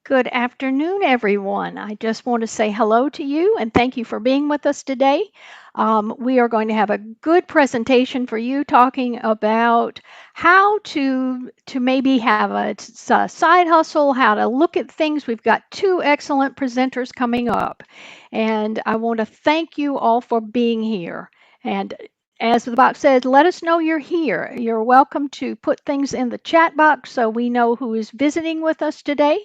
Good afternoon, everyone. I just want to say hello to you and thank you for being with us today. We are going to have a good presentation for you talking about how to maybe have a side hustle, how to look at things. We've got two excellent presenters coming up, and I want to thank you all for being here. And as the box says, let us know you're here. You're welcome to put things in the chat box so we know who is visiting with us today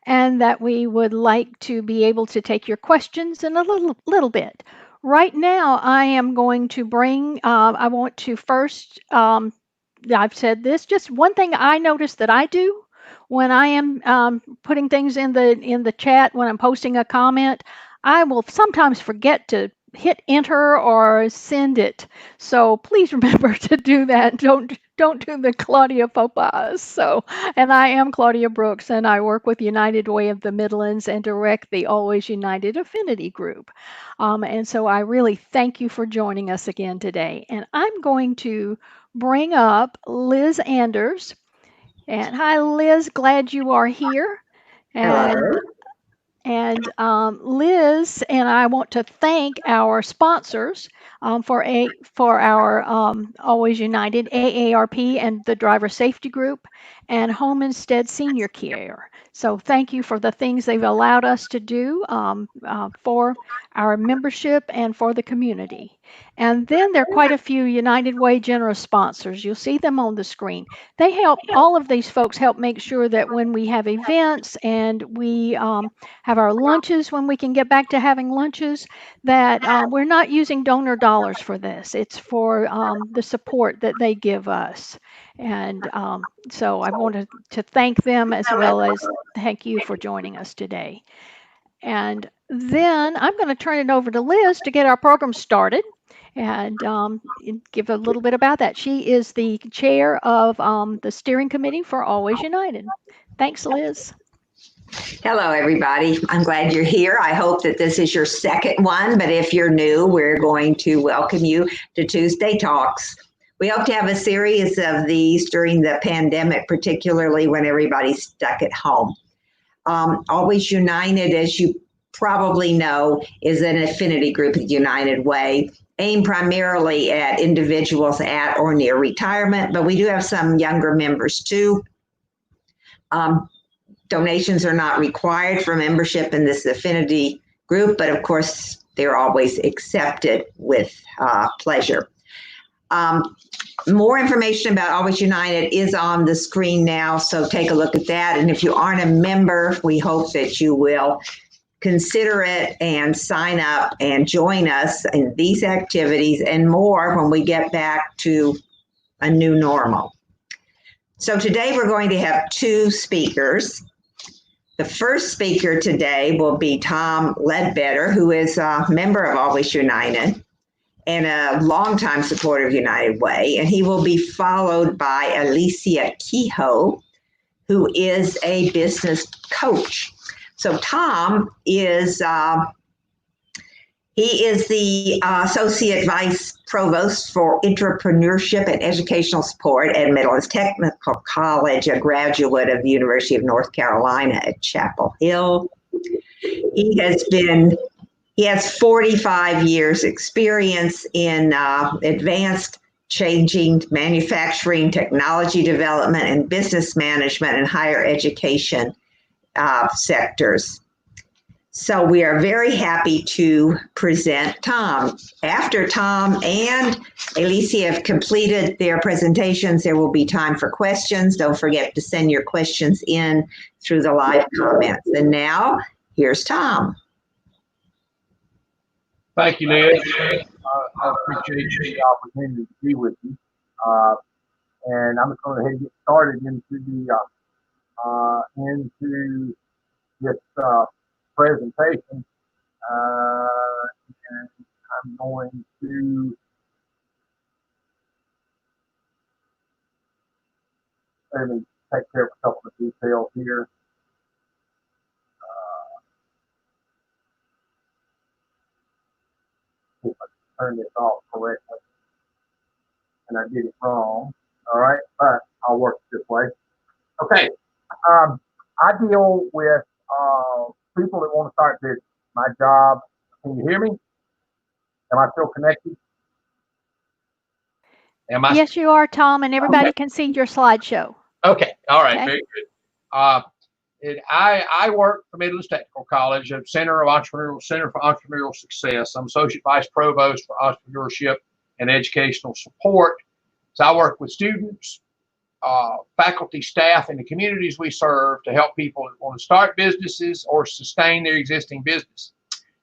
and that we would like to be able to take your questions in a little bit. Right now, I am going to bring, I want to first, I've said this, just one thing I notice that I do when I am putting things in the chat, when I'm posting a comment, I will sometimes forget to hit enter or send it. So please remember to do that. Don't do the Claudia faux pas. So, and I am Claudia Brooks, and I work with United Way of the Midlands and direct the Always United Affinity Group. And so I really thank you for joining us again today. And I'm going to bring up Liz Anders. And hi, Liz, glad you are here. And Hello. Liz and I want to thank our sponsors for our Always United AARP and the Driver Safety Group and Home Instead Senior Care. So thank you for the things they've allowed us to do for our membership and for the community. And then there are quite a few United Way generous sponsors. You'll see them on the screen. They help, all of these folks help make sure that when we have events and we have our lunches when we can get back to having lunches, that we're not using donor dollars for this. It's for the support that they give us. And so I wanted to thank them as well as thank you for joining us today. And then I'm going to turn it over to Liz to get our program started and give a little bit about that. She is the chair of the steering committee for Always United. Thanks, Liz. Hello, everybody. I'm glad you're here. I hope that this is your second one, but if you're new, we're going to welcome you to Tuesday Talks. We hope to have a series of these during the pandemic, particularly when everybody's stuck at home. Always United, as you probably know, is an affinity group at United Way, aimed primarily at individuals at or near retirement, but we do have some younger members too. Donations are not required for membership in this affinity group, but of course, they're always accepted with pleasure. More information about Always United is on the screen now, so take a look at that. And if you aren't a member, we hope that you will consider it and sign up and join us in these activities and more when we get back to a new normal. So today we're going to have two speakers. The first speaker today will be Tom Ledbetter, who is a member of Always United and a longtime supporter of United Way. And he will be followed by Alicia Kehoe, who is a business coach. So Tom is he is the Associate Vice Provost for Entrepreneurship and Educational Support at Midlands Technical College, a graduate of the University of North Carolina at Chapel Hill. He has 45 years experience in advanced changing manufacturing, technology development, and business management and higher education sectors. So we are very happy to present Tom. After Tom and Alicia have completed their presentations, there will be time for questions. Don't forget to send your questions in through the live comments. And now, here's Tom. Thank you, Liz. I appreciate the opportunity to be with you. And I'm just going to go ahead and get started into this presentation. And I'm going to let me take care of a couple of details here. See if I can turn this off correctly. And I did it wrong. All right, but I'll work this way. Okay. I deal with people that want to start business. My job, can you hear me? Am I still connected? Yes, you are, Tom, and everybody can see your slideshow. Okay. All right. Okay. Very good. I work for Midlands Technical College, a Center for Entrepreneurial Success. I'm Associate Vice Provost for Entrepreneurship and Educational Support. So I work with students, faculty, staff, and the communities we serve to help people that want to start businesses or sustain their existing business.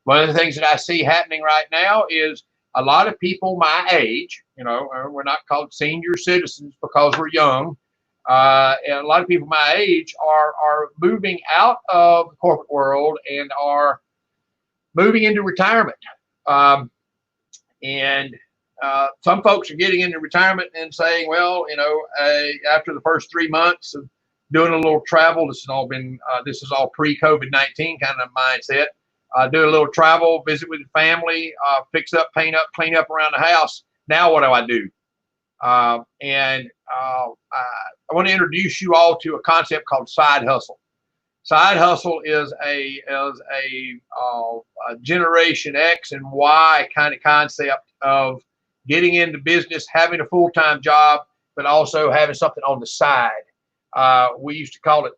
One of the things that I see happening right now is a lot of people my age, we're not called senior citizens because we're young. And a lot of people my age are moving out of the corporate world and are moving into retirement. And some folks are getting into retirement and saying, well, after the first 3 months of doing a little travel, this is all pre-COVID-19 kind of mindset. Do a little travel, visit with the family, fix up, paint up, clean up around the house. Now what do I do? I want to introduce you all to a concept called side hustle. Side hustle is a Generation X and Y kind of concept of getting into business, having a full-time job, but also having something on the side. We used to call it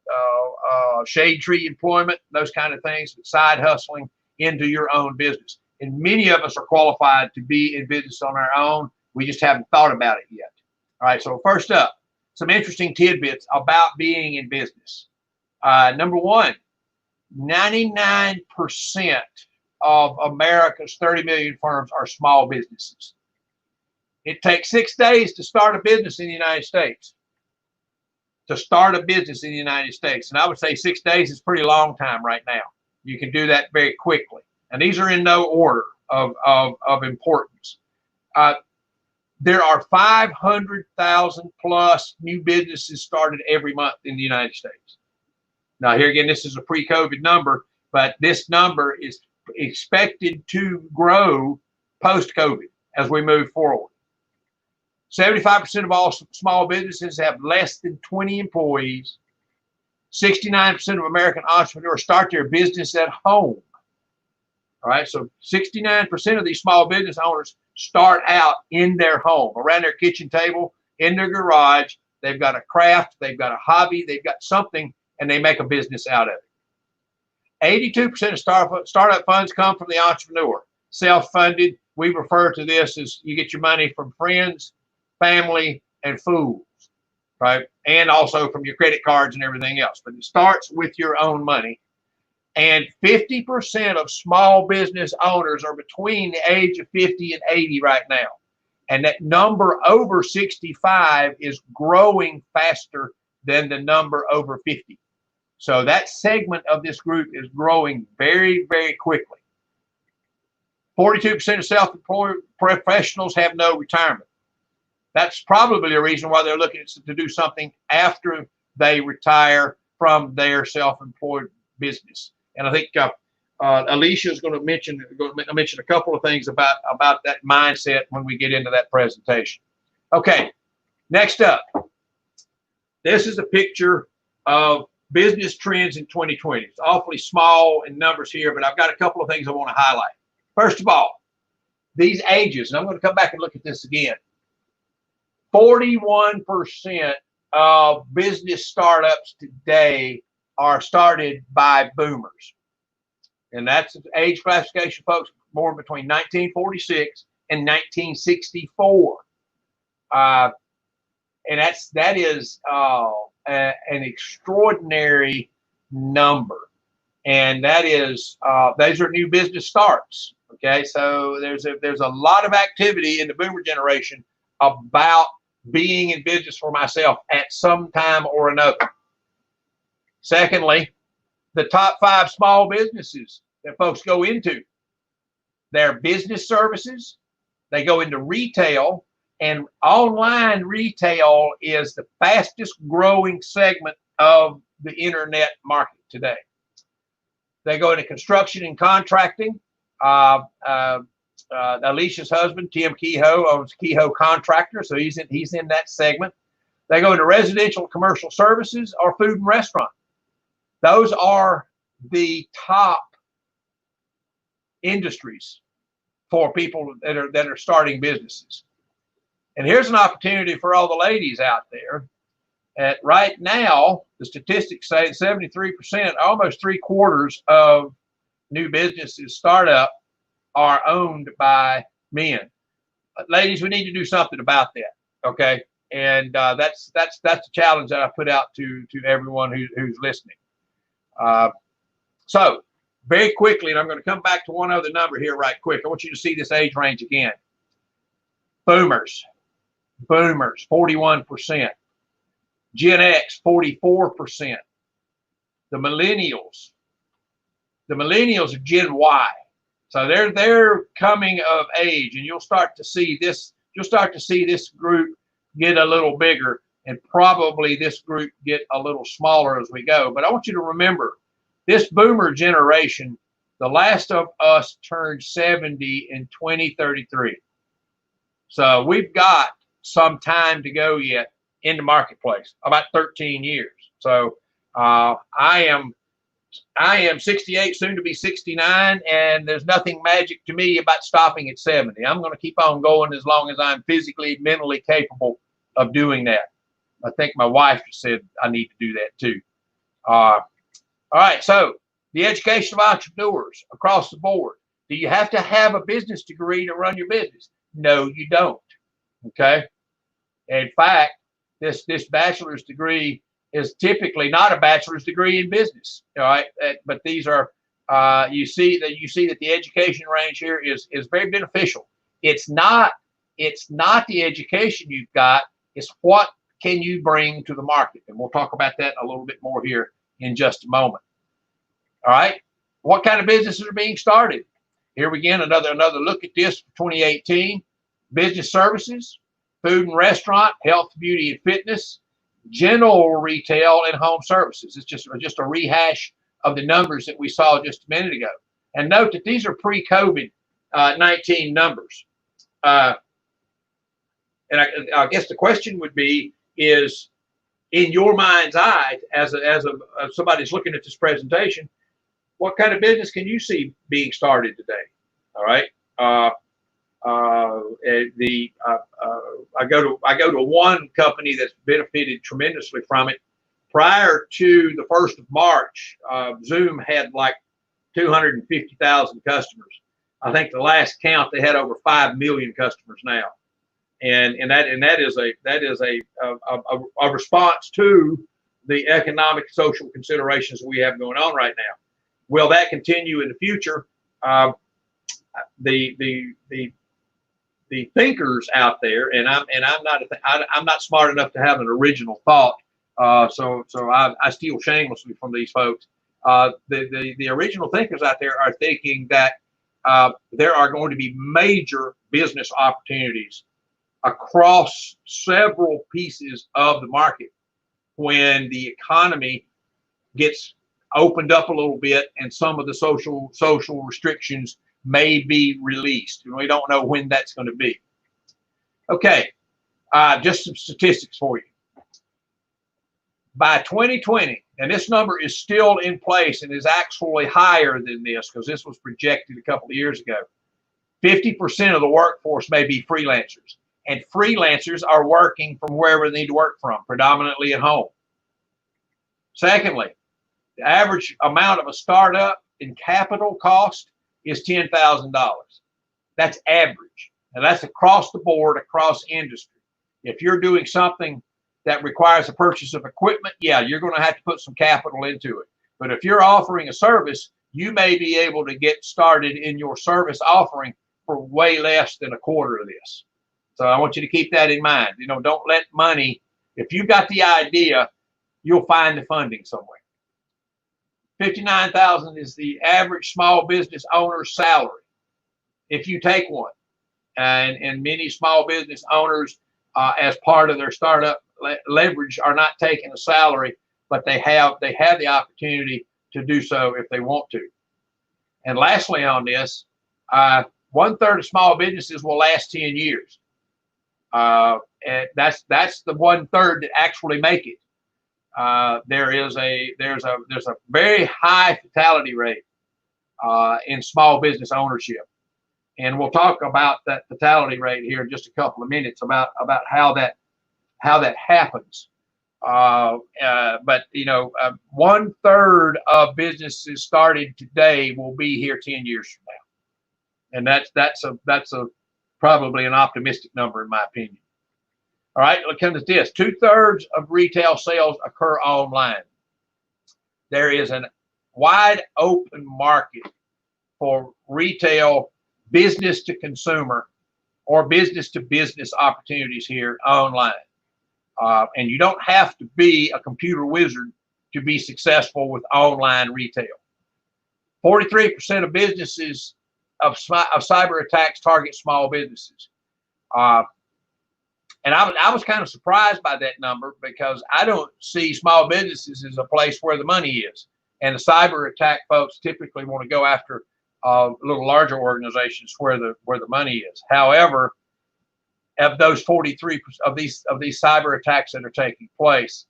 shade tree employment, those kind of things, but side hustling into your own business. And many of us are qualified to be in business on our own. We just haven't thought about it yet. All right, so first up, some interesting tidbits about being in business. Number one, 99% of America's 30 million firms are small businesses. It takes 6 days to start a business in the United States. To start a business in the United States. And I would say 6 days is a pretty long time right now. You can do that very quickly. And these are in no order of importance. There are 500,000 plus new businesses started every month in the United States. Now, here again, this is a pre-COVID number, but this number is expected to grow post-COVID as we move forward. 75% of all small businesses have less than 20 employees. 69% of American entrepreneurs start their business at home. All right, so 69% of these small business owners start out in their home, around their kitchen table, in their garage. They've got a craft, they've got a hobby, they've got something, and they make a business out of it. 82% of startup funds come from the entrepreneur. Self-funded, we refer to this as you get your money from friends, family, and fools, right? And also from your credit cards and everything else. But it starts with your own money. And 50% of small business owners are between the age of 50 and 80 right now. And that number over 65 is growing faster than the number over 50. So that segment of this group is growing very, very quickly. 42% of self-employed professionals have no retirement. That's probably a reason why they're looking to do something after they retire from their self-employed business. And I think Alicia is going to mention a couple of things about that mindset when we get into that presentation. Okay, next up, this is a picture of business trends in 2020. It's awfully small in numbers here, but I've got a couple of things I want to highlight. First of all, these ages, and I'm going to come back and look at this again. 41% of business startups today are started by boomers. And that's age classification, folks, born between 1946 and 1964. And that is an extraordinary number. And that is, those are new business starts. Okay, so there's a lot of activity in the boomer generation about being in business for myself at some time or another. Secondly, the top 5 small businesses that folks go into, they're business services, they go into retail, and online retail is the fastest growing segment of the internet market today. They go into construction and contracting. Alicia's husband, Tim Kehoe, owns Kehoe Contractor, so he's in that segment. They go into residential commercial services or food and restaurant. Those are the top industries for people that are starting businesses. And here's an opportunity for all the ladies out there. Right now, the statistics say 73%, almost 3/4 of new businesses startup are owned by men. But ladies, we need to do something about that. Okay, and that's the challenge that I put out to everyone who's listening. So very quickly, and I'm going to come back to one other number here right quick. I want you to see this age range again. Boomers, 41%. Gen X, 44%. The millennials are Gen Y. So they're coming of age, and you'll start to see this group get a little bigger, and probably this group get a little smaller as we go. But I want you to remember, this boomer generation, the last of us turned 70 in 2033. So we've got some time to go yet in the marketplace, about 13 years. So I am 68, soon to be 69, and there's nothing magic to me about stopping at 70. I'm going to keep on going as long as I'm physically, mentally capable of doing that. I think my wife said I need to do that too. All right, so the education of entrepreneurs across the board. Do you have to have a business degree to run your business? No, you don't. Okay. In fact, this bachelor's degree is typically not a bachelor's degree in business. All right, but these are you see that the education range here is very beneficial. It's not the education you've got. It's what can you bring to the market, and we'll talk about that a little bit more here in just a moment. All right, what kind of businesses are being started? Here we again another look at this for 2018. Business services, food and restaurant, health, beauty and fitness, general retail, and home services. It's just a rehash of the numbers that we saw just a minute ago. And note that these are pre-COVID-19 numbers. And I guess the question would be is, in your mind's eye, as somebody's looking at this presentation, what kind of business can you see being started today? All right. I go to one company that's benefited tremendously from it. Prior to the 1st of March, Zoom had like 250,000 customers. I think the last count they had over 5 million customers now, and that is a response to the economic social considerations we have going on right now. Will that continue in the future? The thinkers out there, and I'm not smart enough to have an original thought, so I steal shamelessly from these folks. The original thinkers out there are thinking that there are going to be major business opportunities across several pieces of the market when the economy gets opened up a little bit and some of the social restrictions may be released. We don't know when that's going to be. Okay, just some statistics for you. By 2020, and this number is still in place and is actually higher than this because this was projected a couple of years ago, 50% of the workforce may be freelancers. And freelancers are working from wherever they need to work from, predominantly at home. Secondly, the average amount of a startup in capital cost is $10,000. That's average. And that's across the board, across industry. If you're doing something that requires the purchase of equipment, yeah, you're going to have to put some capital into it. But if you're offering a service, you may be able to get started in your service offering for way less than a quarter of this. So I want you to keep that in mind. Don't let money, if you've got the idea, you'll find the funding somewhere. $59,000 is the average small business owner's salary, if you take one. And many small business owners, as part of their startup leverage, are not taking a salary, but they have the opportunity to do so if they want to. And lastly on this, 1/3 of small businesses will last 10 years. And that's the 1/3 that actually make it. there's a very high fatality rate in small business ownership, and we'll talk about that fatality rate here in just a couple of minutes about how that happens. But 1/3 of businesses started today will be here 10 years from now, and that's probably an optimistic number in my opinion. All right, let's come to this. 2/3 of retail sales occur online. There is a wide open market for retail business to consumer or business to business opportunities here online. And you don't have to be a computer wizard to be successful with online retail. 43% of businesses of cyber attacks target small businesses. And I was kind of surprised by that number because I don't see small businesses as a place where the money is. And the cyber attack folks typically want to go after little larger organizations where the money is. However, of those 43% of these cyber attacks that are taking place,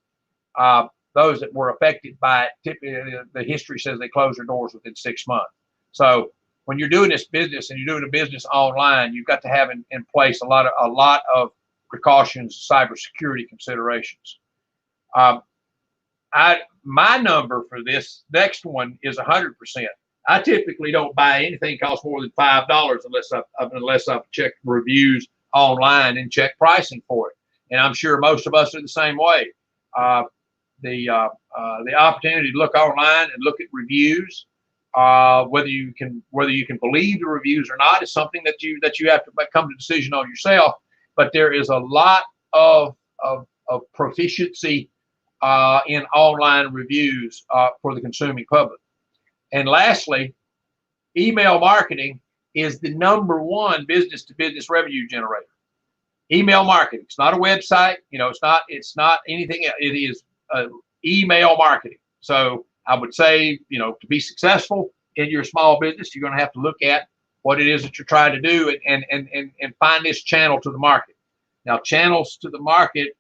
those that were affected by it, typically the history says they close their doors within 6 months. So when you're doing this business and you're doing a business online, you've got to have in place a lot of precautions, cybersecurity considerations. My number for this next one is 100%. I typically don't buy anything costs more than $5 unless I've checked reviews online and check pricing for it. And I'm sure most of us are the same way. The opportunity to look online and look at reviews, whether you can believe the reviews or not, is something that you have to come to a decision on yourself. But there is a lot of proficiency in online reviews for the consuming public. And lastly, email marketing is the #1 business-to-business revenue generator. Email marketing. It's not a website. It's not anything. It is email marketing. So I would say, to be successful in your small business, you're going to have to look at what it is that you're trying to do and find this channel to the market. Now, channels to the market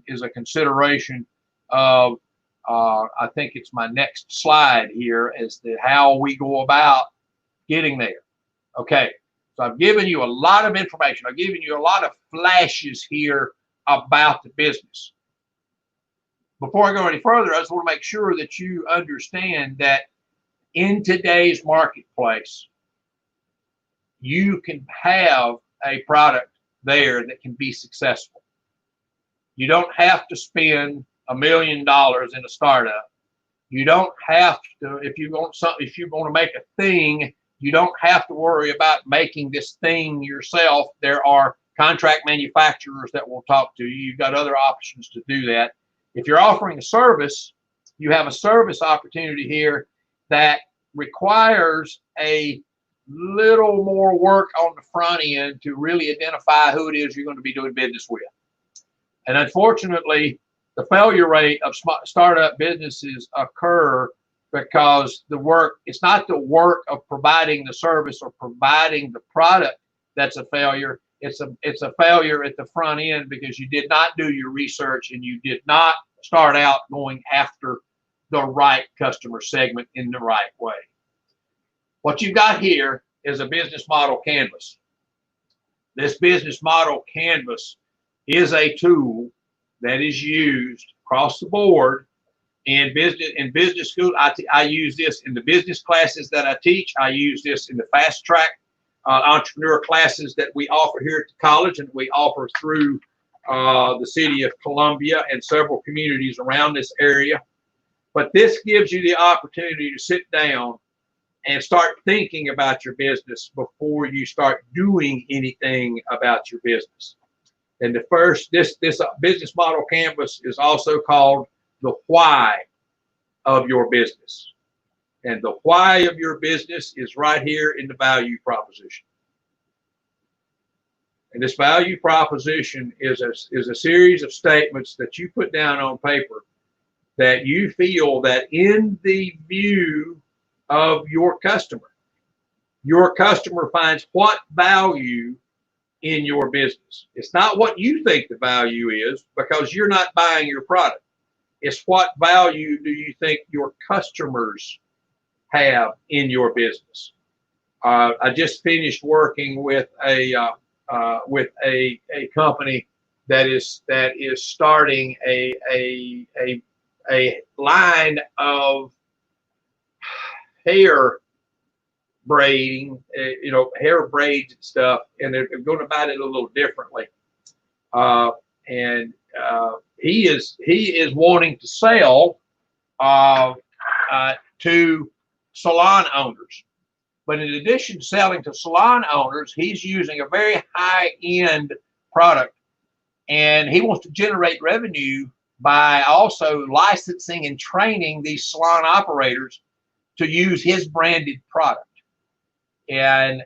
is a consideration of, I think it's my next slide here, as to how we go about getting there. Okay, so I've given you a lot of information. I've given you a lot of flashes here about the business. Before I go any further, I just want to make sure that you understand that in today's marketplace, you can have a product there that can be successful. You don't have to spend $1 million in a startup. You don't have to, if you want to make a thing, you don't have to worry about making this thing yourself. There are contract manufacturers that will talk to you. You've got other options to do that. If you're offering a service, you have a service opportunity here that requires a little more work on the front end to really identify who it is you're going to be doing business with. And unfortunately, the failure rate of startup businesses occur because it's not the work of providing the service or providing the product that's a failure. It's a failure at the front end because you did not do your research and you did not start out going after the right customer segment in the right way. What you've got here is a business model canvas. This business model canvas is a tool that is used across the board in business school. I use this in the business classes that I teach. I use this in the fast track entrepreneur classes that we offer here at the college and we offer through the city of Columbia and several communities around this area. But this gives you the opportunity to sit down and start thinking about your business before you start doing anything about your business. And this business model canvas is also called the why of your business. And the why of your business is right here in the value proposition. And this value proposition is a series of statements that you put down on paper that you feel that in the view of your customer finds what value in your business. It's not what you think the value is because you're not buying your product. is what value do you think your customers have in your business? I just finished working with a company that is starting a line of hair braiding, hair braids and stuff, and they're going about it a little differently. He is wanting to sell to salon owners. But in addition to selling to salon owners, he's using a very high-end product, and he wants to generate revenue by also licensing and training these salon operators to use his branded product. And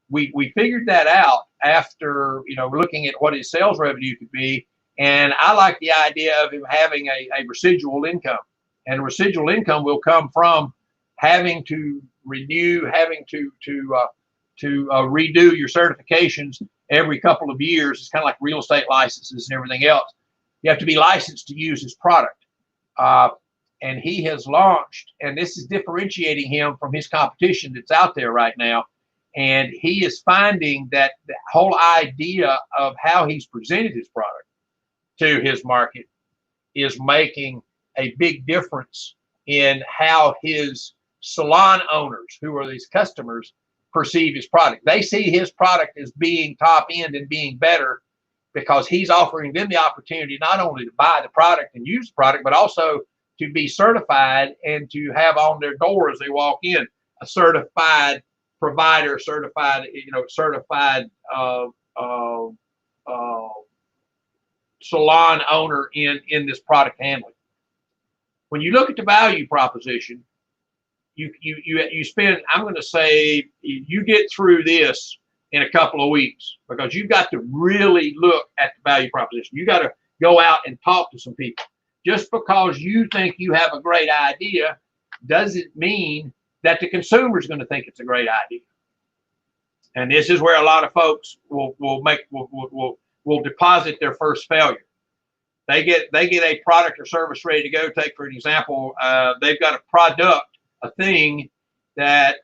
we figured that out after looking at what his sales revenue could be, and I like the idea of him having a residual income, and residual income will come from having to renew, having to redo your certifications every couple of years. It's kind of like real estate licenses and everything else. You have to be licensed to use his product. And he has launched, and this is differentiating him from his competition that's out there right now. And he is finding that the whole idea of how he's presented his product to his market is making a big difference in how his salon owners, who are these customers, perceive his product. They see his product as being top end and being better because he's offering them the opportunity not only to buy the product and use the product, but also to be certified and to have on their door as they walk in a certified provider, certified salon owner in this product handling. When you look at the value proposition, you spend, I'm going to say, you get through this in a couple of weeks, because you've got to really look at the value proposition. You got to go out and talk to some people. Just because you think you have a great idea doesn't mean that the consumer is going to think it's a great idea. And this is where a lot of folks will deposit their first failure. They get a product or service ready to go. Take, for an example, they've got a product, a thing that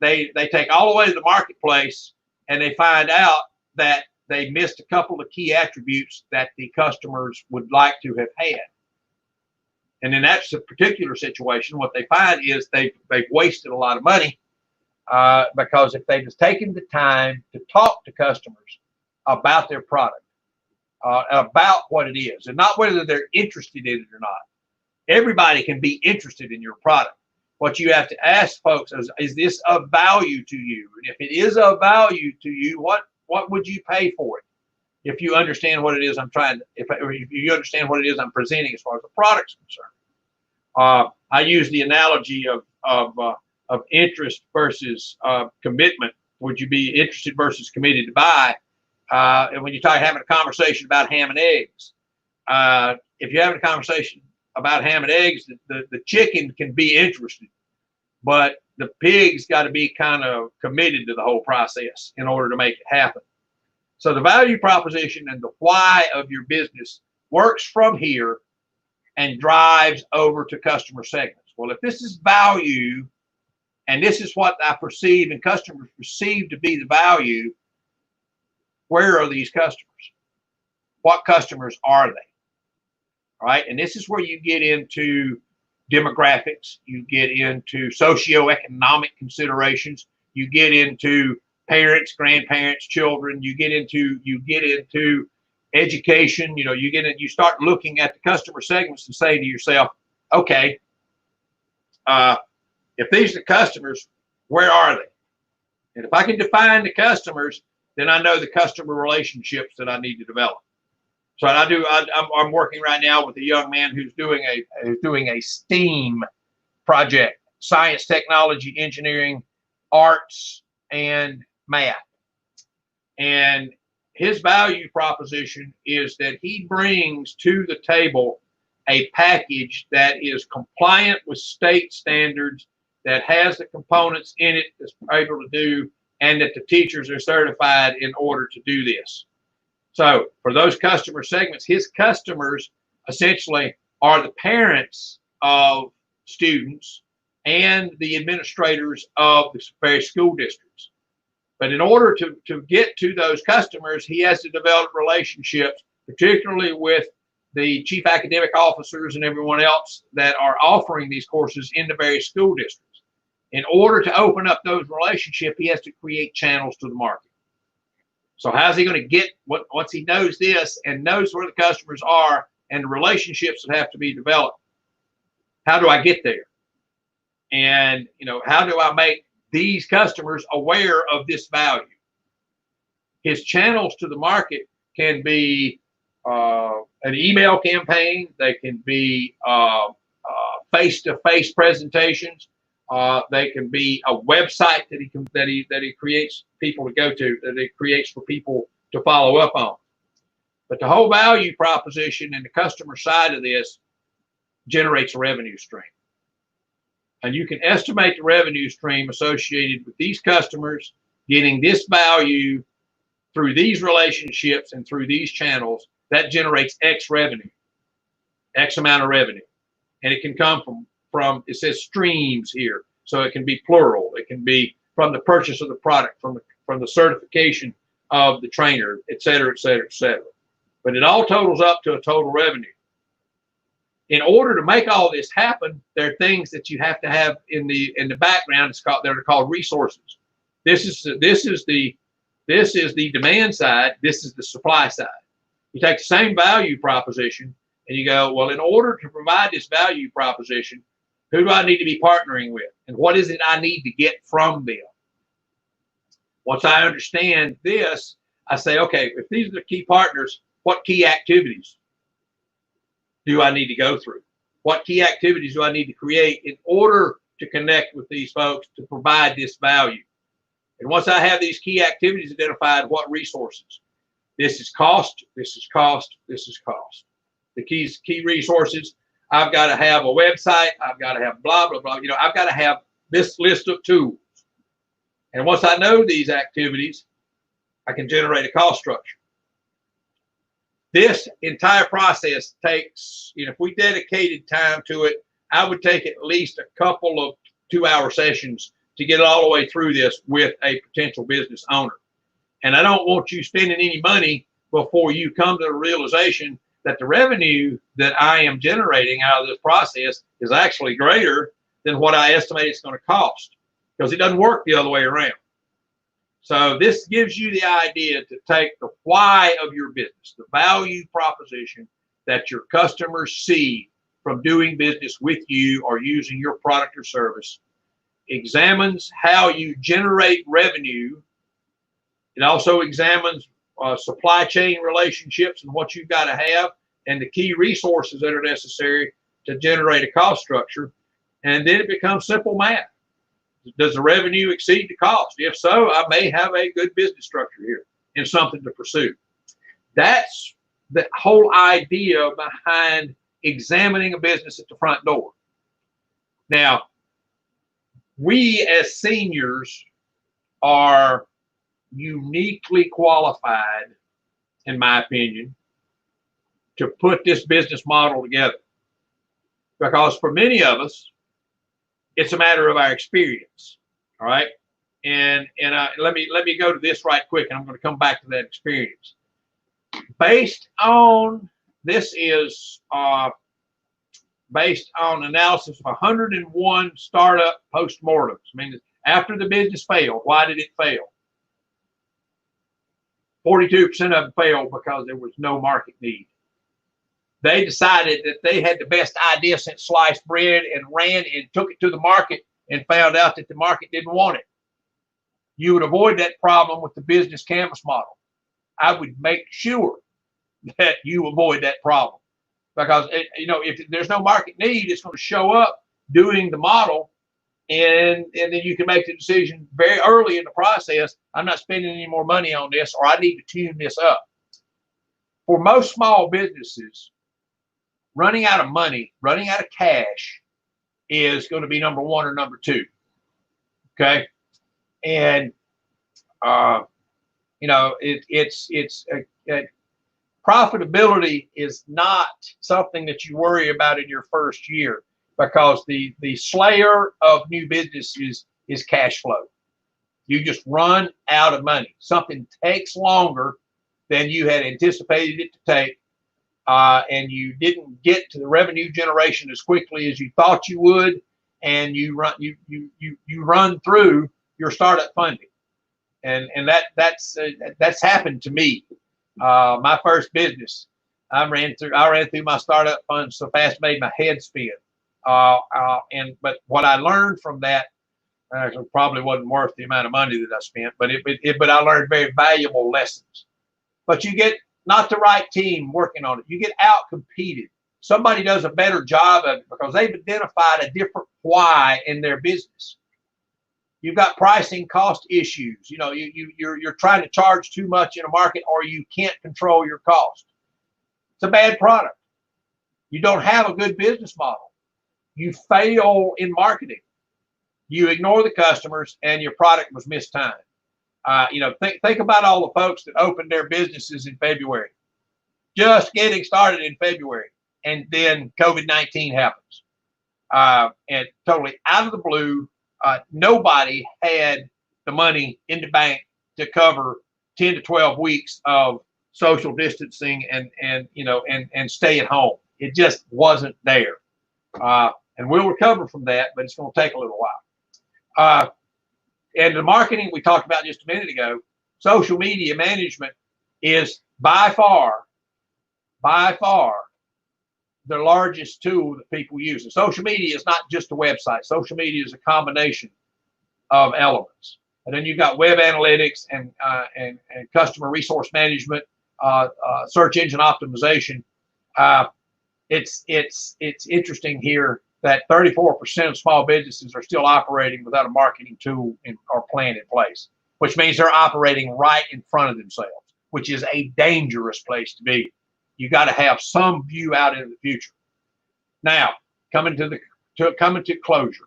they take all the way to the marketplace, and they find out that they missed a couple of key attributes that the customers would like to have had. And in that particular situation, what they find is they've wasted a lot of money, because if they've just taken the time to talk to customers about their product, about what it is, and not whether they're interested in it or not. Everybody can be interested in your product. What you have to ask folks is this of value to you? And if it is of value to you, what would you pay for it? If you understand what it is if you understand what it is I'm presenting as far as the product's concerned. I use the analogy of interest versus commitment. Would you be interested versus committed to buy? And when you start having a conversation about ham and eggs, if you're having a conversation about ham and eggs, the chicken can be interested, but the pig's got to be kind of committed to the whole process in order to make it happen. So the value proposition and the why of your business works from here and drives over to customer segments. Well, if this is value, and this is what I perceive and customers perceive to be the value, where are these customers? What customers are they? All right, and this is where you get into demographics, you get into socioeconomic considerations, you get into parents, grandparents, children, you get into education. You start looking at the customer segments and say to yourself, okay, if these are the customers, where are they? And if I can define the customers, then I know the customer relationships that I need to develop. So I'm working right now with a young man who's doing a STEAM project: science, technology, engineering, arts, and math. And his value proposition is that he brings to the table a package that is compliant with state standards, that has the components in it that's able to do, and that the teachers are certified in order to do this. So for those customer segments, his customers essentially are the parents of students and the administrators of the various school districts. But in order to get to those customers, he has to develop relationships, particularly with the chief academic officers and everyone else that are offering these courses in the various school districts. In order to open up those relationships, he has to create channels to the market. So how's he going to get, once he knows this and knows where the customers are and the relationships that have to be developed, how do I get there? And, how do I make these customers aware of this value? His channels to the market can be an email campaign. They can be face-to-face presentations. They can be a website that he creates people to go to, that he creates for people to follow up on. But the whole value proposition and the customer side of this generates a revenue stream. And you can estimate the revenue stream associated with these customers getting this value through these relationships and through these channels. That generates X revenue, X amount of revenue. And it can come from it says streams here. So it can be plural. It can be from the purchase of the product, from the certification of the trainer, et cetera, et cetera, et cetera. But it all totals up to a total revenue. In order to make all this happen, there are things that you have to have in the background. They're called resources. This is the demand side. This is the supply side. You take the same value proposition and you go, well, in order to provide this value proposition, who do I need to be partnering with? And what is it I need to get from them? Once I understand this, I say, okay, if these are the key partners, what key activities do I need to go through? What key activities do I need to create in order to connect with these folks to provide this value? And once I have these key activities identified, what resources? This is cost, this is cost, this is cost. The key resources, I've got to have a website, I've got to have blah, blah, blah. I've got to have this list of tools. And once I know these activities, I can generate a cost structure. This entire process takes, if we dedicated time to it, I would take at least a couple of 2-hour sessions to get all the way through this with a potential business owner. And I don't want you spending any money before you come to the realization that the revenue that I am generating out of this process is actually greater than what I estimate it's going to cost, because it doesn't work the other way around. So this gives you the idea to take the why of your business, the value proposition that your customers see from doing business with you or using your product or service, examines how you generate revenue. It also examines supply chain relationships and what you've got to have and the key resources that are necessary to generate a cost structure. And then it becomes simple math. Does the revenue exceed the cost? If so, I may have a good business structure here and something to pursue. That's the whole idea behind examining a business at the front door. Now, we as seniors are uniquely qualified, in my opinion, to put this business model together. Because for many of us, it's a matter of our experience. All right. And let me go to this right quick, and I'm going to come back to that experience. Based on this is based on analysis of 101 startup postmortems. I mean, after the business failed, why did it fail? 42% of them failed because there was no market need. They decided that they had the best idea since sliced bread and ran and took it to the market and found out that the market didn't want it. You would avoid that problem with the business canvas model. I would make sure that you avoid that problem, because if there's no market need, it's going to show up doing the model, and then you can make the decision very early in the process. I'm not spending any more money on this, or I need to tune this up. For most small businesses, running out of money, running out of cash is going to be number one or number two. Okay. And, profitability is not something that you worry about in your first year, because the slayer of new businesses is cash flow. You just run out of money. Something takes longer than you had anticipated it to take, and you didn't get to the revenue generation as quickly as you thought you would, and you run through your startup funding, and that's happened to me. My first business, I ran through my startup funds so fast it made my head spin. But what I learned from that, actually probably wasn't worth the amount of money that I spent, but but I learned very valuable lessons. But you get not the right team working on it. You get out competed. Somebody does a better job of it because they've identified a different why in their business. You've got pricing cost issues. You know, you're trying to charge too much in a market, or you can't control your cost. It's a bad product. You don't have a good business model. You fail in marketing. You ignore the customers, and your product was mistimed. Think about all the folks that opened their businesses in February, just getting started in February, and then COVID-19 happens, and totally out of the blue. Nobody had the money in the bank to cover 10 to 12 weeks of social distancing and stay at home. It just wasn't there. And we'll recover from that, but it's going to take a little while. And the marketing we talked about just a minute ago, social media management is by far the largest tool that people use. And social media is not just a website. Social media is a combination of elements. And then you've got web analytics and customer resource management, search engine optimization. It's interesting here that 34% of small businesses are still operating without a marketing tool or plan in place, which means they're operating right in front of themselves, which is a dangerous place to be. You got to have some view out into the future. Now, coming to closure.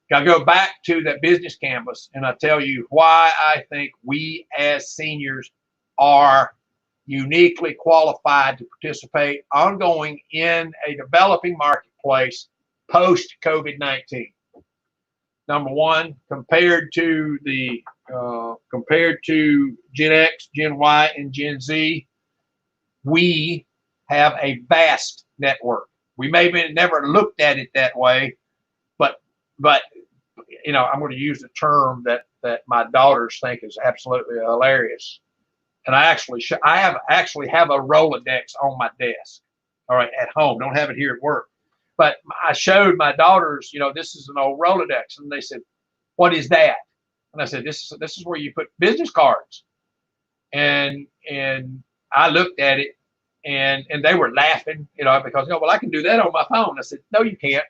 Got to go back to that business canvas, and I tell you why I think we as seniors are uniquely qualified to participate ongoing in a developing marketplace post COVID-19. Number one, compared to Gen X, Gen Y, and Gen Z, we have a vast network. We may have never looked at it that way, but I'm going to use a term that my daughters think is absolutely hilarious. And I actually have a Rolodex on my desk, all right, at home. Don't have it here at work. But I showed my daughters, this is an old Rolodex, and they said, "What is that?" And I said, "This is where you put business cards." And I looked at it, and they were laughing, because well, I can do that on my phone. I said, "No, you can't.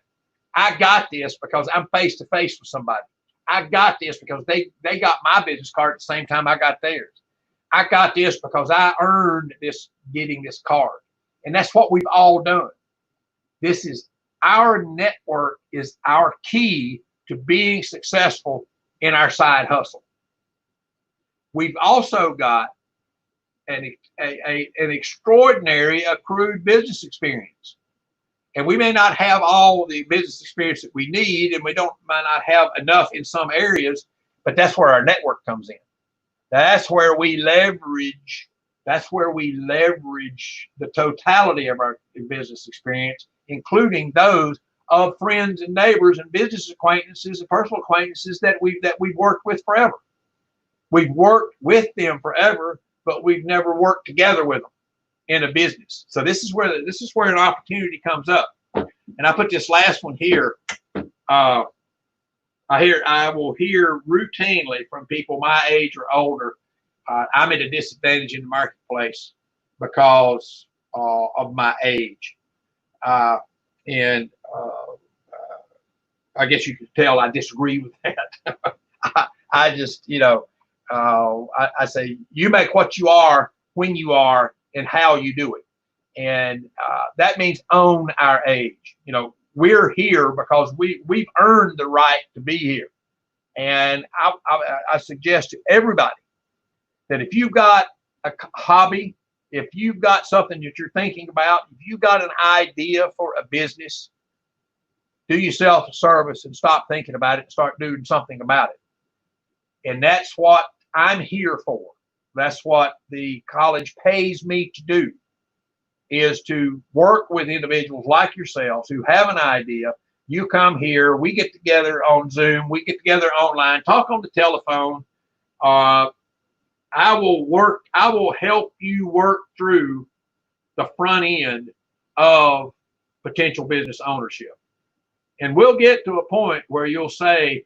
I got this because I'm face to face with somebody. I got this because they got my business card at the same time I got theirs. I got this because I earned this getting this card." And that's what we've all done. This is our network, is our key to being successful in our side hustle. We've also got an extraordinary accrued business experience. And we may not have all the business experience that we need, and might not have enough in some areas, but that's where our network comes in. That's where we leverage the totality of our business experience, including those of friends and neighbors and business acquaintances and personal acquaintances that we've worked with forever. We've worked with them forever, but we've never worked together with them in a business. So this is where an opportunity comes up. And I put this last one here. I will hear routinely from people my age or older, I'm at a disadvantage in the marketplace because of my age. And I guess you could tell I disagree with that. I just, I say, you make what you are, when you are, and how you do it. And that means own our age. We're here because we've earned the right to be here. And I suggest to everybody that if you've got a hobby, if you've got something that you're thinking about, if you've got an idea for a business, do yourself a service and stop thinking about it and start doing something about it. And that's what I'm here for. That's what the college pays me to do, is to work with individuals like yourselves who have an idea. You come here, we get together on Zoom, we get together online, talk on the telephone. I will help you work through the front end of potential business ownership. And we'll get to a point where I'll say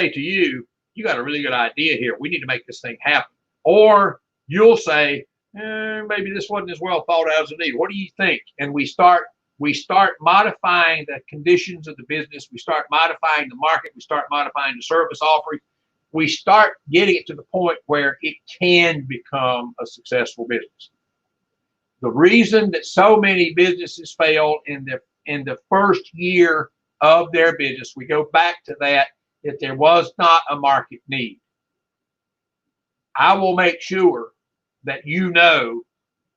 to you, you got a really good idea here. We need to make this thing happen. Or you'll say, maybe this wasn't as well thought out as it needed. What do you think? And we start modifying the conditions of the business. We start modifying the market. We start modifying the service offering. We start getting it to the point where it can become a successful business. The reason that so many businesses fail in the first year of their business, we go back to that there was not a market need. I will make sure that you know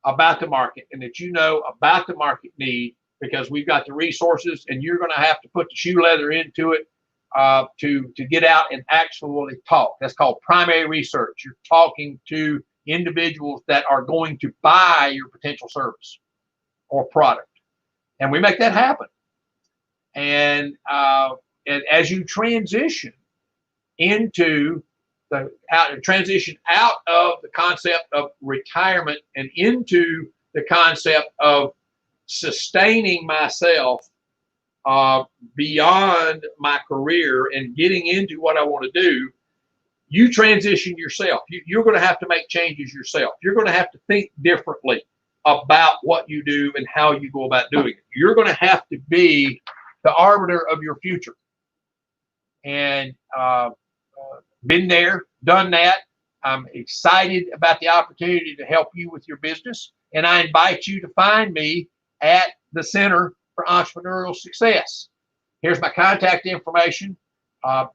about the market and that you know about the market need, because we've got the resources, and you're going to have to put the shoe leather into it to get out and actually talk. That's called primary research. You're talking to individuals that are going to buy your potential service or product, and we make that happen. And as you transition out of the concept of retirement and into the concept of sustaining myself beyond my career and getting into what I want to do, you transition yourself. You're going to have to make changes yourself. You're going to have to think differently about what you do and how you go about doing it. You're going to have to be the arbiter of your future. And been there, done that. I'm excited about the opportunity to help you with your business. And I invite you to find me at the Center for Entrepreneurial Success. Here's my contact information.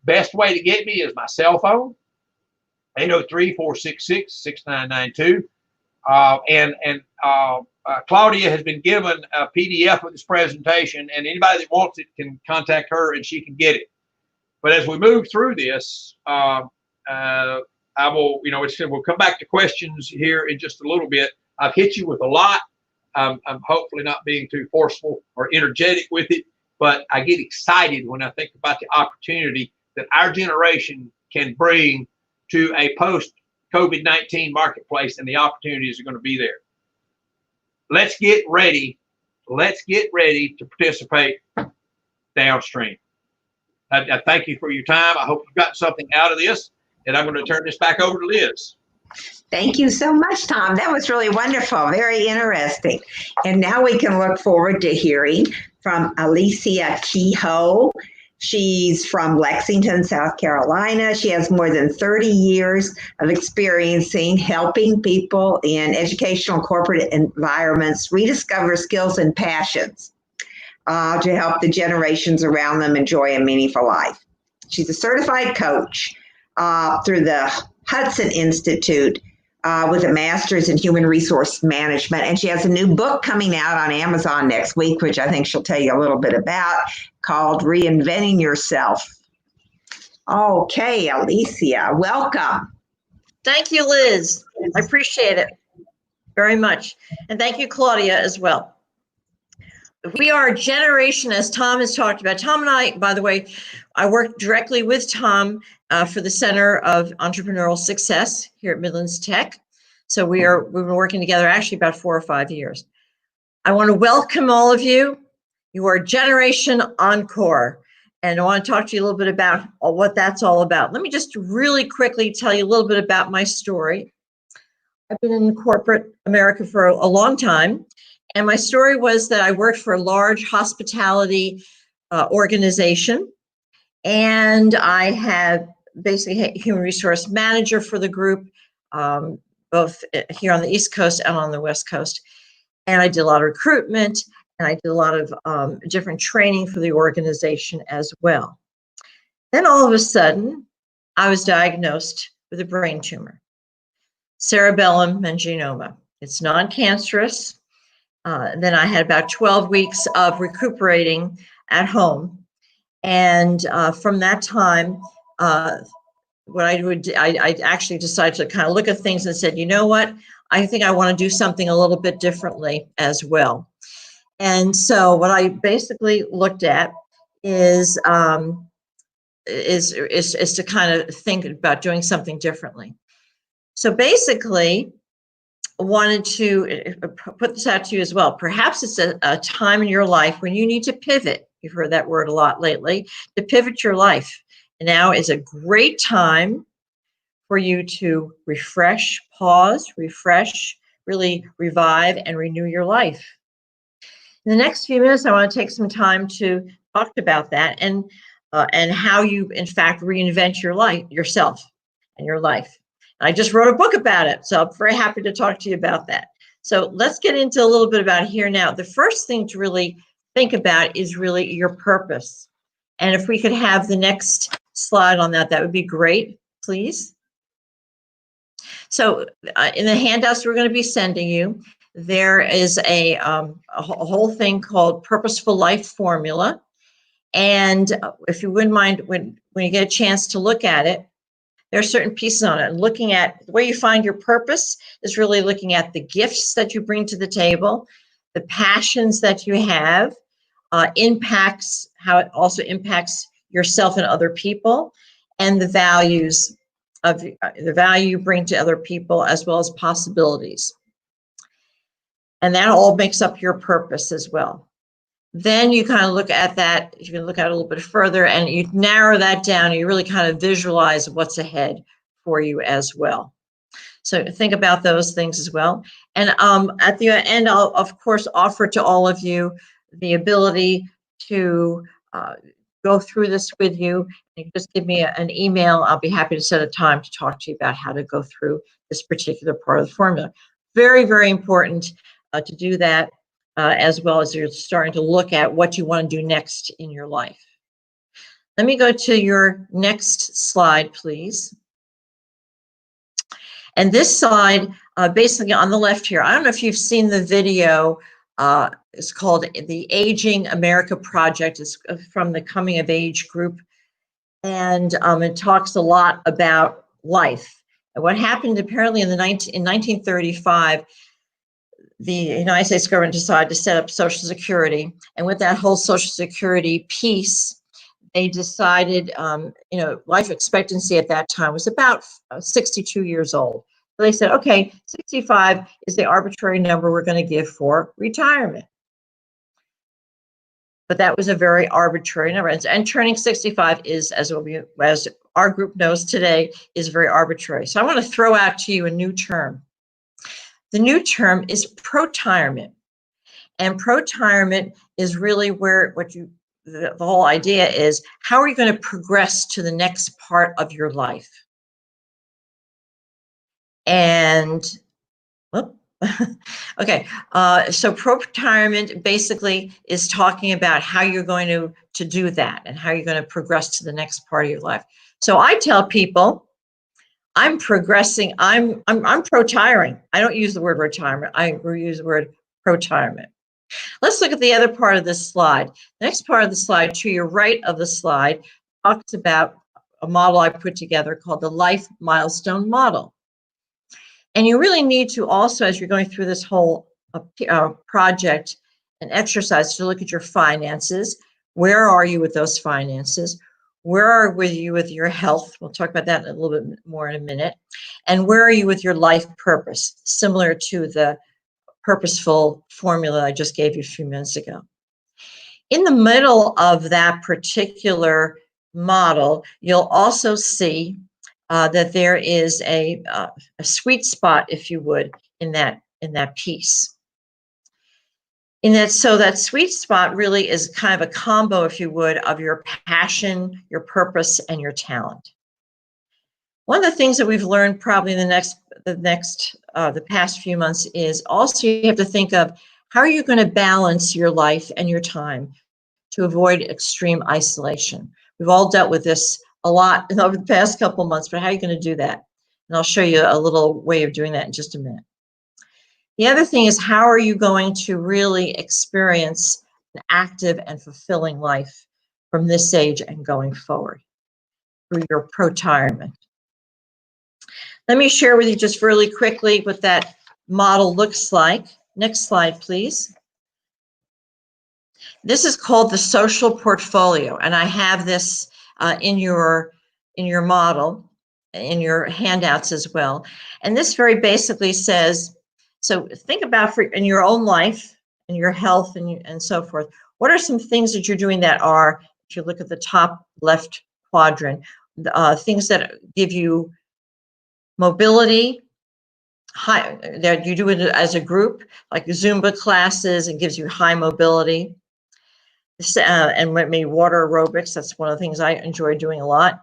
Best way to get me is my cell phone, 803-466-6992. Claudia has been given a PDF of this presentation, and anybody that wants it can contact her and she can get it. But as we move through this, I will, we'll come back to questions here in just a little bit. I've hit you with a lot. I'm hopefully not being too forceful or energetic with it, but I get excited when I think about the opportunity that our generation can bring to a post-COVID-19 marketplace, and the opportunities are going to be there. Let's get ready. Let's get ready to participate downstream. I thank you for your time. I hope you've gotten something out of this, and I'm going to turn this back over to Liz. Thank you so much, Tom. That was really wonderful, very interesting. And now we can look forward to hearing from Alicia Kehoe. She's from Lexington, South Carolina. She has more than 30 years of experiencing helping people in educational corporate environments rediscover skills and passions to help the generations around them enjoy a meaningful life. She's a certified coach through the Hudson Institute with a master's in human resource management. And she has a new book coming out on Amazon next week, which I think she'll tell you a little bit about, called Reinventing Yourself. Okay, Alicia, welcome. Thank you, Liz. I appreciate it very much. And thank you, Claudia, as well. We are a generation, as Tom has talked about. Tom and I, by the way, I work directly with Tom for the Center of Entrepreneurial Success here at Midlands Tech. So we've been working together actually about 4 or 5 years. I want to welcome all of you. You are Generation Encore, and I want to talk to you a little bit about what that's all about. Let me just really quickly tell you a little bit about my story. I've been in corporate America for a long time, and my story was that I worked for a large hospitality organization, and I had basically a human resource manager for the group, both here on the East Coast and on the West Coast. And I did a lot of recruitment, and I did a lot of different training for the organization as well. Then all of a sudden, I was diagnosed with a brain tumor. cerebellum meningioma. It's non-cancerous. Then I had about 12 weeks of recuperating at home. And from that time, what I actually decided to kind of look at things and said, you know what, I think I want to do something a little bit differently as well. And so what I basically looked at is to kind of think about doing something differently. So basically, I wanted to put this out to you as well. Perhaps it's a time in your life when you need to pivot. You've heard that word a lot lately, to pivot your life. And now is a great time for you to refresh, pause, refresh, really revive and renew your life. In the next few minutes, I want to take some time to talk about that and how you, in fact, reinvent your life, yourself and your life. I just wrote a book about it, so I'm very happy to talk to you about that. So let's get into a little bit about here now. The first thing to really think about is really your purpose. And if we could have the next slide on that, that would be great, please. So in the handouts we're going to be sending you, there is a whole thing called Purposeful Life Formula. And if you wouldn't mind, when you get a chance to look at it, there are certain pieces on it. And looking at where you find your purpose is really looking at the gifts that you bring to the table, the passions that you have, impacts, how it also impacts yourself and other people, and the values of the value you bring to other people, as well as possibilities. And that all makes up your purpose as well. Then you kind of look at that, you can look at it a little bit further, and you narrow that down, and you really kind of visualize what's ahead for you as well. So think about those things as well. And at the end, I'll, of course, offer to all of you the ability to go through this with you. You can just give me an email. I'll be happy to set a time to talk to you about how to go through this particular part of the formula. Very, very important to do that. As well as you're starting to look at what you want to do next in your life. Let me go to your next slide, please. And this slide, basically on the left here, I don't know if you've seen the video. It's called the Aging America Project. It's from the Coming of Age group. And it talks a lot about life. And what happened apparently in 1935, the United States government decided to set up Social Security. And with that whole Social Security piece, they decided, life expectancy at that time was about 62 years old. So they said, okay, 65 is the arbitrary number we're going to give for retirement. But that was a very arbitrary number. And turning 65 is, as our group knows today, is very arbitrary. So I want to throw out to you a new term. The new term is protirement. And protirement is really where the whole idea is, how are you going to progress to the next part of your life? And, okay, so protirement basically is talking about how you're going to do that and how you're going to progress to the next part of your life. So I tell people, I'm progressing, I'm protiring. I don't use the word retirement. I use the word protirement. Let's look at the other part of this slide. The next part of the slide, to your right of the slide, talks about a model I put together called the Life Milestone Model. And you really need to also, as you're going through this whole project and exercise, to look at your finances. Where are you with those finances? Where are you with your health? We'll talk about that a little bit more in a minute. And where are you with your life purpose? Similar to the purposeful formula I just gave you a few minutes ago. In the middle of that particular model, you'll also see that there is a sweet spot, if you would, in that piece. So that sweet spot really is kind of a combo, if you would, of your passion, your purpose, and your talent. One of the things that we've learned probably in the past few months is also you have to think of how are you going to balance your life and your time to avoid extreme isolation. We've all dealt with this a lot over the past couple of months, but how are you going to do that? And I'll show you a little way of doing that in just a minute. The other thing is, how are you going to really experience an active and fulfilling life from this age and going forward through your retirement? Let me share with you just really quickly what that model looks like. Next slide, please. This is called the social portfolio, and I have this in your model, in your handouts as well. And this very basically says, so think about in your own life and your health and so forth. What are some things that you're doing that are, if you look at the top left quadrant, things that give you mobility, that you do it as a group, like Zumba classes, and gives you high mobility. And maybe water aerobics, that's one of the things I enjoy doing a lot.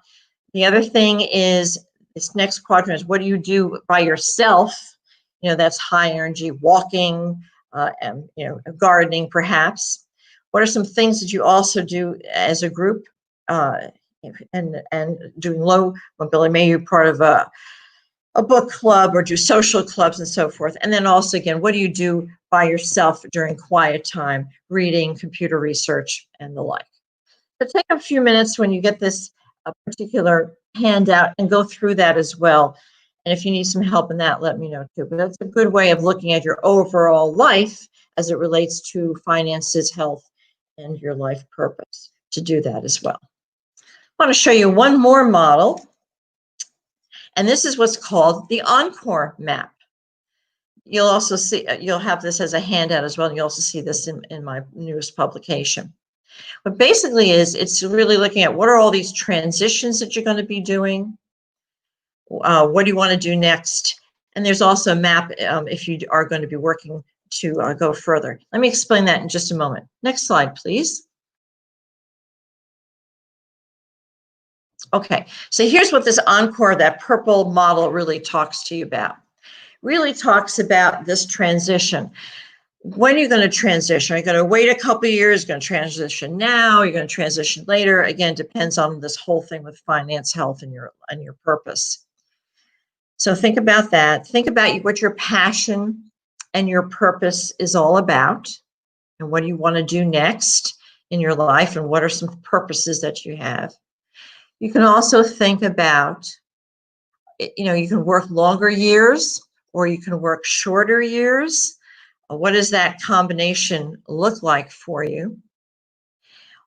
The other thing is, this next quadrant is, what do you do by yourself? That's high energy, walking, and gardening perhaps. What are some things that you also do as a group, and doing low mobility? Maybe you're part of a book club or do social clubs and so forth. And then also, again, what do you do by yourself during quiet time, reading, computer research, and the like? So take a few minutes when you get this particular handout and go through that as well. And if you need some help in that, let me know too. But that's a good way of looking at your overall life as it relates to finances, health, and your life purpose, to do that as well. I want to show you one more model. And this is what's called the Encore Map. You'll also see, you'll have this as a handout as well. And you'll also see this in my newest publication. But basically it's really looking at, what are all these transitions that you're going to be doing? What do you want to do next? And there's also a map if you are going to be working to go further. Let me explain that in just a moment. Next slide, please. Okay, so here's what this Encore, that purple model, really talks to you about. Really talks about this transition. When are you going to transition? Are you going to wait a couple of years? Going to transition now? Are you going to transition later? Again, depends on this whole thing with finance, health, and your purpose. So think about that. Think about what your passion and your purpose is all about, and what do you want to do next in your life, and what are some purposes that you have. You can also think about, you can work longer years or you can work shorter years. What does that combination look like for you?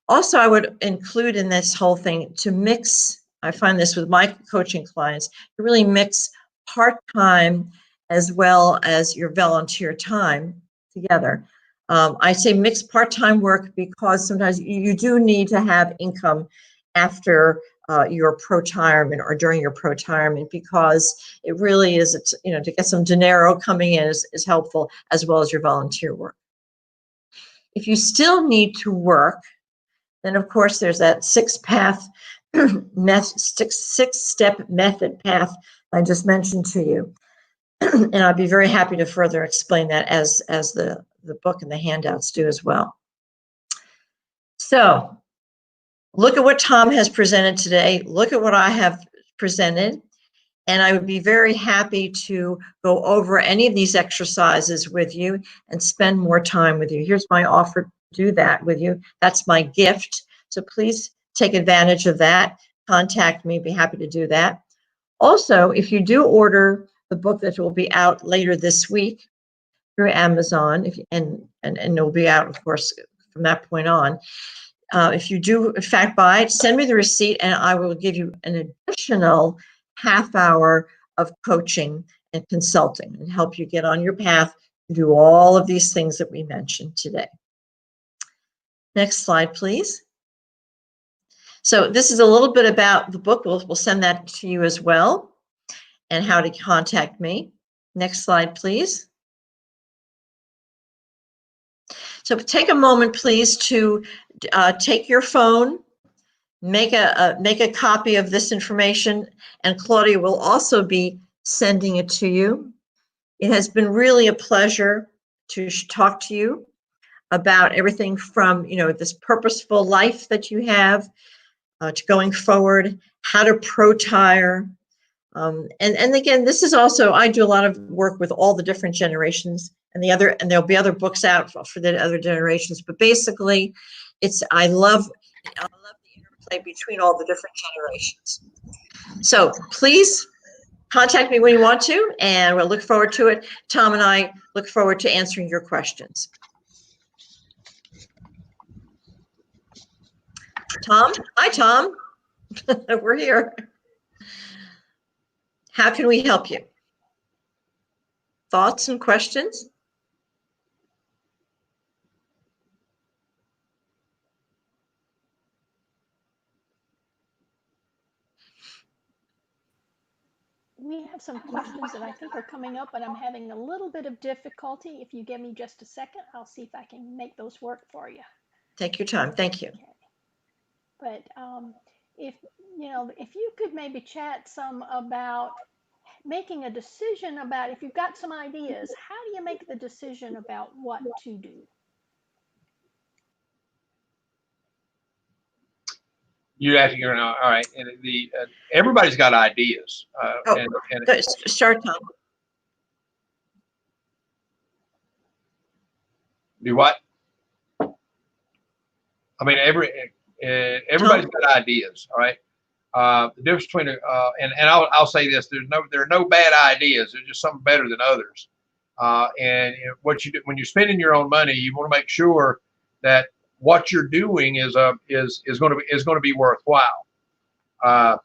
Also, I would include in this whole thing to mix, I find this with my coaching clients, to really mix part-time as well as your volunteer time together. I say mix part-time work because sometimes you do need to have income after your pro-retirement or during your pro-retirement, because it really is, to get some dinero coming in is helpful, as well as your volunteer work. If you still need to work, then of course there's that six-step method path I just mentioned to you. And I'd be very happy to further explain that as the book and the handouts do as well. So look at what Tom has presented today. Look at what I have presented. And I would be very happy to go over any of these exercises with you and spend more time with you. Here's my offer to do that with you. That's my gift. So please take advantage of that. Contact me, be happy to do that. Also, if you do order the book that will be out later this week through Amazon, and it will be out, of course, from that point on. If you do, in fact, buy it, send me the receipt, and I will give you an additional half hour of coaching and consulting and help you get on your path to do all of these things that we mentioned today. Next slide, please. So this is a little bit about the book. We'll send that to you as well, and how to contact me. Next slide, please. So take a moment, please, to take your phone, make a copy of this information, and Claudia will also be sending it to you. It has been really a pleasure to talk to you about everything from, this purposeful life that you have, to going forward, how to pro-tire, And again, this is also, I do a lot of work with all the different generations and there'll be other books out for the other generations, but basically I love the interplay between all the different generations. So please contact me when you want to, and we'll look forward to it. Tom and I look forward to answering your questions. Tom? Hi, Tom. We're here. How can we help you? Thoughts and questions? We have some questions that I think are coming up, but I'm having a little bit of difficulty. If you give me just a second, I'll see if I can make those work for you. Take your time. Thank you. Okay. But if you could maybe chat some about making a decision about, if you've got some ideas, how do you make the decision about what to do? You have to go, all right. And everybody's got ideas. Start, Tom. Do what? I mean, everybody's got ideas. All right. The difference between and I'll say this: there are no bad ideas. There's just some better than others. And what you do when you're spending your own money, you want to make sure that what you're doing is going to be worthwhile. A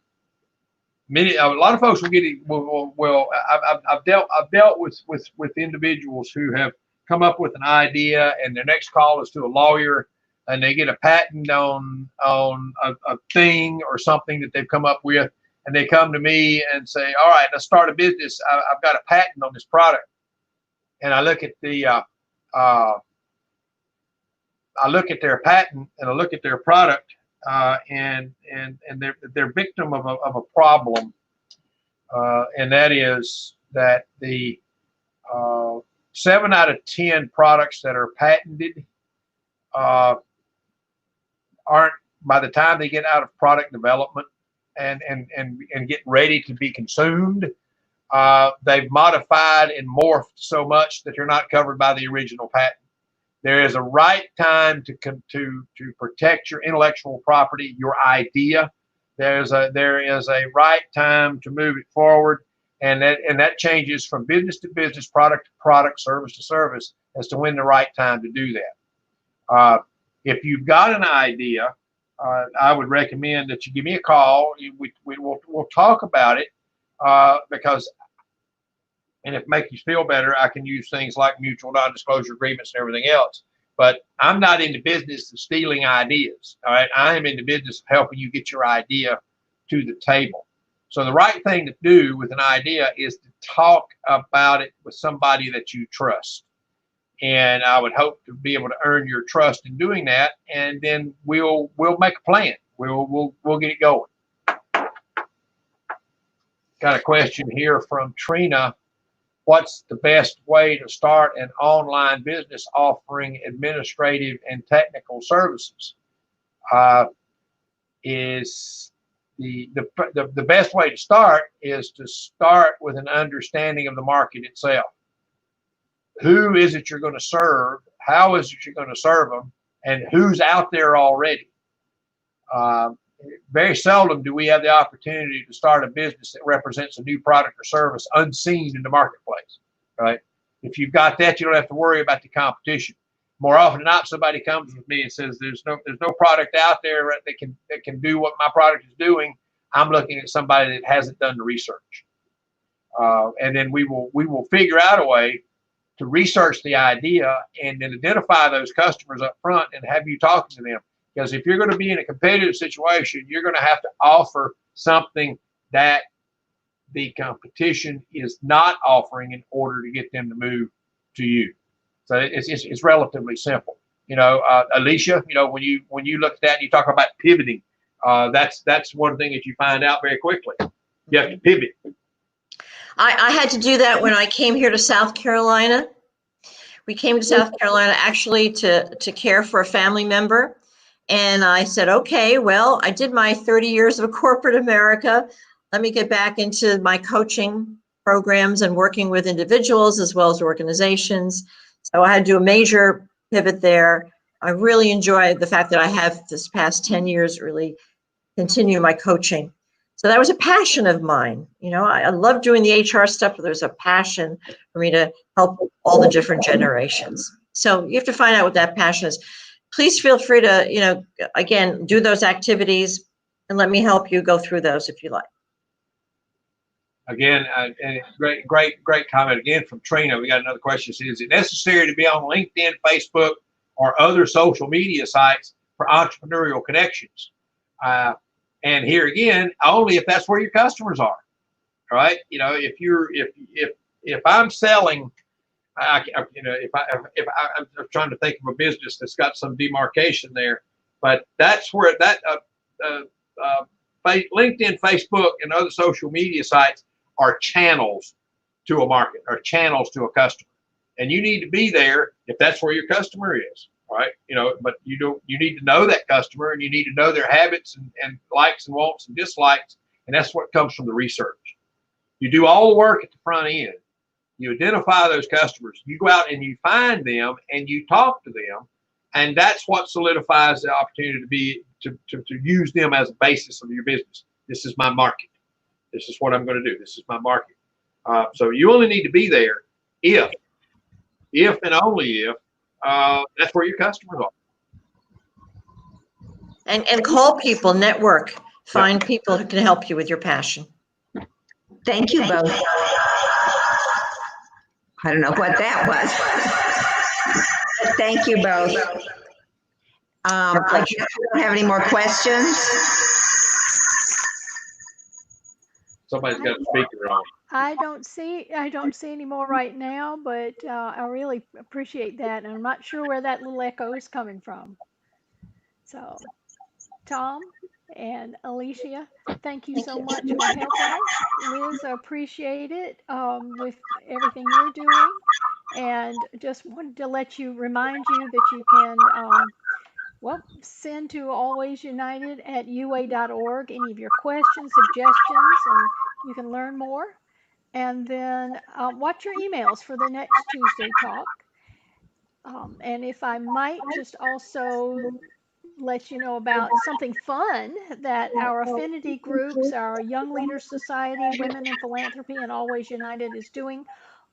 lot of folks will get it. Well, I've dealt with individuals who have come up with an idea, and their next call is to a lawyer, and they get a patent on a thing or something that they've come up with, and they come to me and say, "All right, let's start a business. I've got a patent on this product," and I look at their patent and I look at their product, and they're victim of a problem, and that is that the 7 out of 10 products that are patented aren't, by the time they get out of product development and get ready to be consumed, they've modified and morphed so much that they're not covered by the original patent. There is a right time to protect your intellectual property, your idea. There is a right time to move it forward, and that changes from business to business, product to product, service to service, as to when the right time to do that. If you've got an idea, I would recommend that you give me a call. We'll talk about it, because. And if it makes you feel better, I can use things like mutual non-disclosure agreements and everything else. But I'm not in the business of stealing ideas. All right. I am in the business of helping you get your idea to the table. So the right thing to do with an idea is to talk about it with somebody that you trust. And I would hope to be able to earn your trust in doing that. And then we'll make a plan. We'll get it going. Got a question here from Trina. What's the best way to start an online business offering administrative and technical services? Is the best way to start is to start with an understanding of the market itself. Who is it you're going to serve? How is it you're going to serve them? And who's out there already? Very seldom do we have the opportunity to start a business that represents a new product or service unseen in the marketplace, right? If you've got that, you don't have to worry about the competition. More often than not, somebody comes with me and says, "There's no product out there that can do what my product is doing." I'm looking at somebody that hasn't done the research, and then we will figure out a way to research the idea and then identify those customers up front and have you talking to them. Because if you're going to be in a competitive situation, you're going to have to offer something that the competition is not offering in order to get them to move to you. So it's relatively simple. Alicia, when you look at that and you talk about pivoting, that's one thing that you find out very quickly. You have to pivot. I had to do that when I came here to South Carolina. We came to South Carolina actually to care for a family member. And I said, okay, well, I did my 30 years of corporate America. let me get back into my coaching programs and working with individuals as well as organizations. So I had to do a major pivot there. I really enjoy the fact that I have this past 10 years really continue my coaching. So that was a passion of mine. You know, I love doing the HR stuff, but there's a passion for me to help all the different generations. So you have to find out what that passion is. Please feel free to, you know, again, do those activities and let me help you go through those if you like. Again, and great comment again from Trina. We got another question. Is it necessary to be on LinkedIn, Facebook, or other social media sites for entrepreneurial connections? And here again, only if that's where your customers are, right? You know, if I'm selling, I'm trying to think of a business that's got some demarcation there, but that's where that LinkedIn, Facebook, and other social media sites are channels to a market, or channels to a customer, and you need to be there if that's where your customer is. Right, you know, but you need to know that customer, and you need to know their habits and likes and wants and dislikes, and that's what comes from the research. You do all the work at the front end. You identify those customers. You go out and you find them and you talk to them, and that's what solidifies the opportunity to use them as a basis of your business. This is my market. This is what I'm going to do. This is my market. So you only need to be there if and only if that's where your customers are. And call people, network, find people who can help you with your passion. Thank you both. I don't know what that was, but thank you both. I guess we don't have any more questions. Somebody's got a speaker on. I don't see any more right now, but I really appreciate that, and I'm not sure where that little echo is coming from. So, Tom and Alicia, thank you so much for helping us. Liz, I appreciate it with everything you're doing, and just wanted to remind you that you can send to alwaysunited@ua.org any of your questions, suggestions, and you can learn more. And then watch your emails for the next Tuesday talk. And if I might just also let you know about something fun that our affinity groups, our Young Leaders Society, Women in Philanthropy, and Always United is doing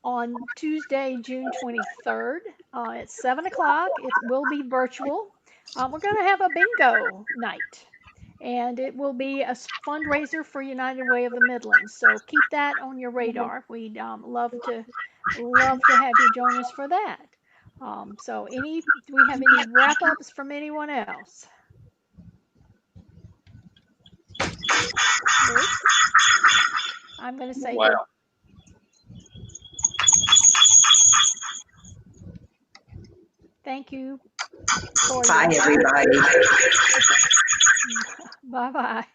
on Tuesday, June 23rd at 7 o'clock. It will be virtual. We're going to have a bingo night, and it will be a fundraiser for United Way of the Midlands. So keep that on your radar. We'd love to have you join us for that. So do we have any wrap ups from anyone else? Liz? I'm going to say wow. Thank you. Bye, everybody. Bye-bye.